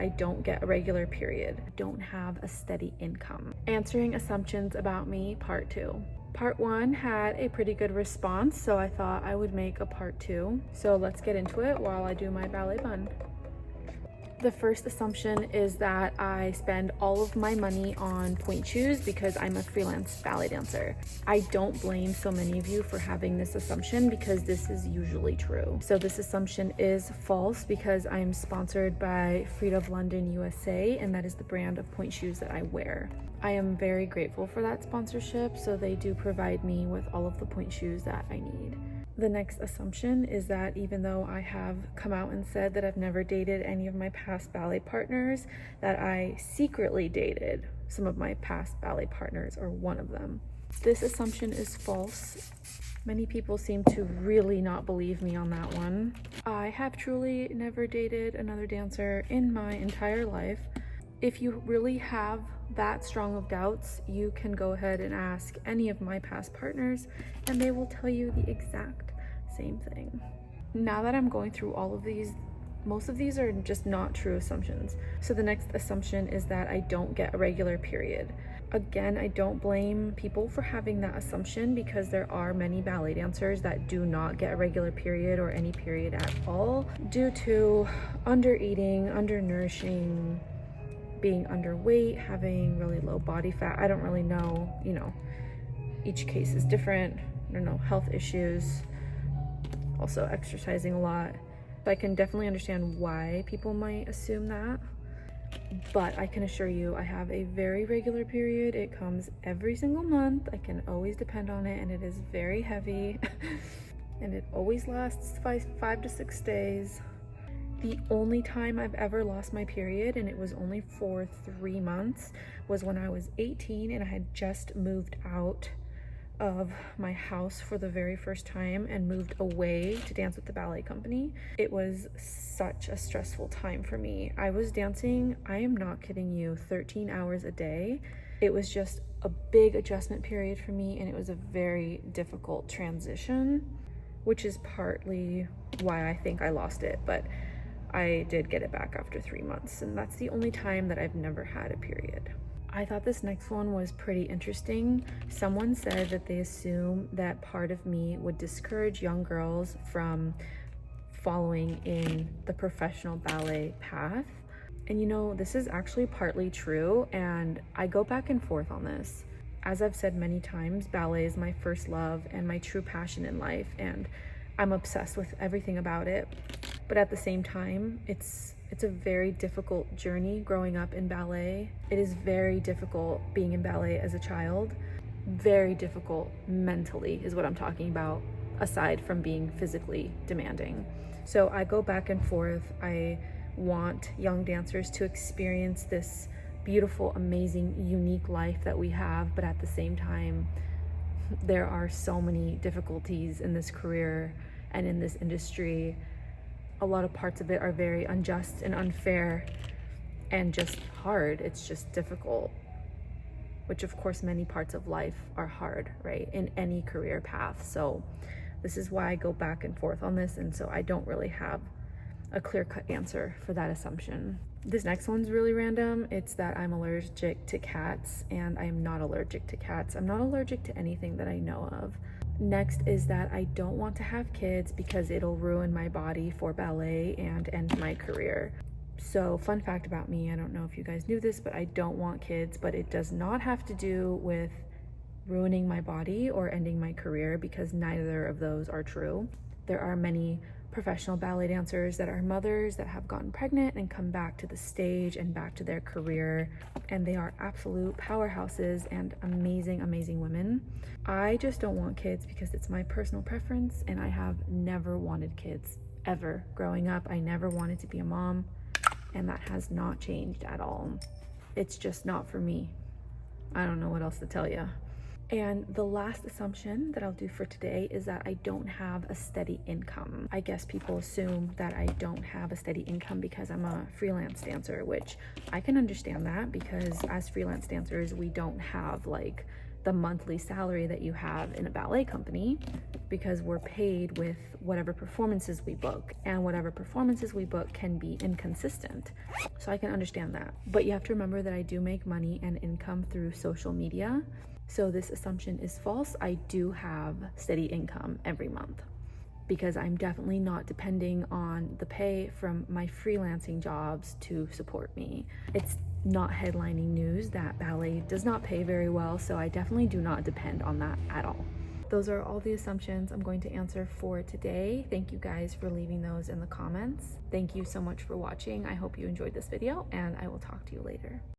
I don't get a regular period. I don't have a steady income. Answering assumptions about me, part 2. Part 1 had a pretty good response, so I thought I would make a part 2. So let's get into it while I do my ballet bun. The first assumption is that I spend all of my money on Pointe shoes because I'm a freelance ballet dancer. I don't blame so many of you for having this assumption because this is usually true. So this assumption is false because I'm sponsored by Freed of London, USA, and that is the brand of Pointe shoes that I wear. I am very grateful for that sponsorship, so they do provide me with all of the Pointe shoes that I need. The next assumption is that even though I have come out and said that I've never dated any of my past ballet partners, that I secretly dated some of my past ballet partners or one of them. This assumption is false. Many people seem to really not believe me on that one. I have truly never dated another dancer in my entire life. If you really have that strong of doubts, you can go ahead and ask any of my past partners and they will tell you the exact same thing. Now that I'm going through all of these, most of these are just not true assumptions. So the next assumption is that I don't get a regular period. Again, I don't blame people for having that assumption because there are many ballet dancers that do not get a regular period or any period at all due to under-eating, undernourishing, being underweight, having really low body fat. I don't really know, each case is different. I don't know, health issues, also exercising a lot. So I can definitely understand why people might assume that, but I can assure you I have a very regular period. It comes every single month. I can always depend on it, and it is very heavy and it always lasts 5 to 6 days. The only time I've ever lost my period, and it was only for 3 months, was when I was 18 and I had just moved out of my house for the very first time and moved away to dance with the ballet company. It was such a stressful time for me. I was dancing, I am not kidding you, 13 hours a day. It was just a big adjustment period for me, and it was a very difficult transition, which is partly why I think I lost it, but I did get it back after 3 months, and that's the only time that I've never had a period. I thought this next one was pretty interesting. Someone said that they assume that part of me would discourage young girls from following in the professional ballet path. And this is actually partly true, and I go back and forth on this. As I've said many times, ballet is my first love and my true passion in life, and I'm obsessed with everything about it. But at the same time, it's a very difficult journey growing up in ballet. It is very difficult being in ballet as a child. Very difficult mentally is what I'm talking about, aside from being physically demanding. So I go back and forth. I want young dancers to experience this beautiful, amazing, unique life that we have, but at the same time, there are so many difficulties in this career and in this industry. A lot of parts of it are very unjust and unfair and just hard. It's just difficult, which of course many parts of life are hard, right? In any career path. So this is why I go back and forth on this. And so I don't really have a clear-cut answer for that assumption. This next one's really random. It's that I'm allergic to cats, and I am not allergic to cats. I'm not allergic to anything that I know of. Next is that I don't want to have kids because it'll ruin my body for ballet and end my career. So fun fact about me, I don't know if you guys knew this, but I don't want kids, but it does not have to do with ruining my body or ending my career because neither of those are true. There are many professional ballet dancers that are mothers that have gotten pregnant and come back to the stage and back to their career, and they are absolute powerhouses and amazing, amazing women. I just don't want kids because it's my personal preference, and I have never wanted kids ever. Growing up, I never wanted to be a mom, and that has not changed at all. It's just not for me. I don't know what else to tell you. And the last assumption that I'll do for today is that I don't have a steady income. I guess people assume that I don't have a steady income because I'm a freelance dancer, which I can understand that because as freelance dancers, we don't have like the monthly salary that you have in a ballet company, because we're paid with whatever performances we book, and whatever performances we book can be inconsistent. So I can understand that. But you have to remember that I do make money and income through social media. So this assumption is false. I do have steady income every month, because I'm definitely not depending on the pay from my freelancing jobs to support me. It's not headlining news that ballet does not pay very well, so I definitely do not depend on that at all. Those are all the assumptions I'm going to answer for today. Thank you guys for leaving those in the comments. Thank you so much for watching. I hope you enjoyed this video, and I will talk to you later.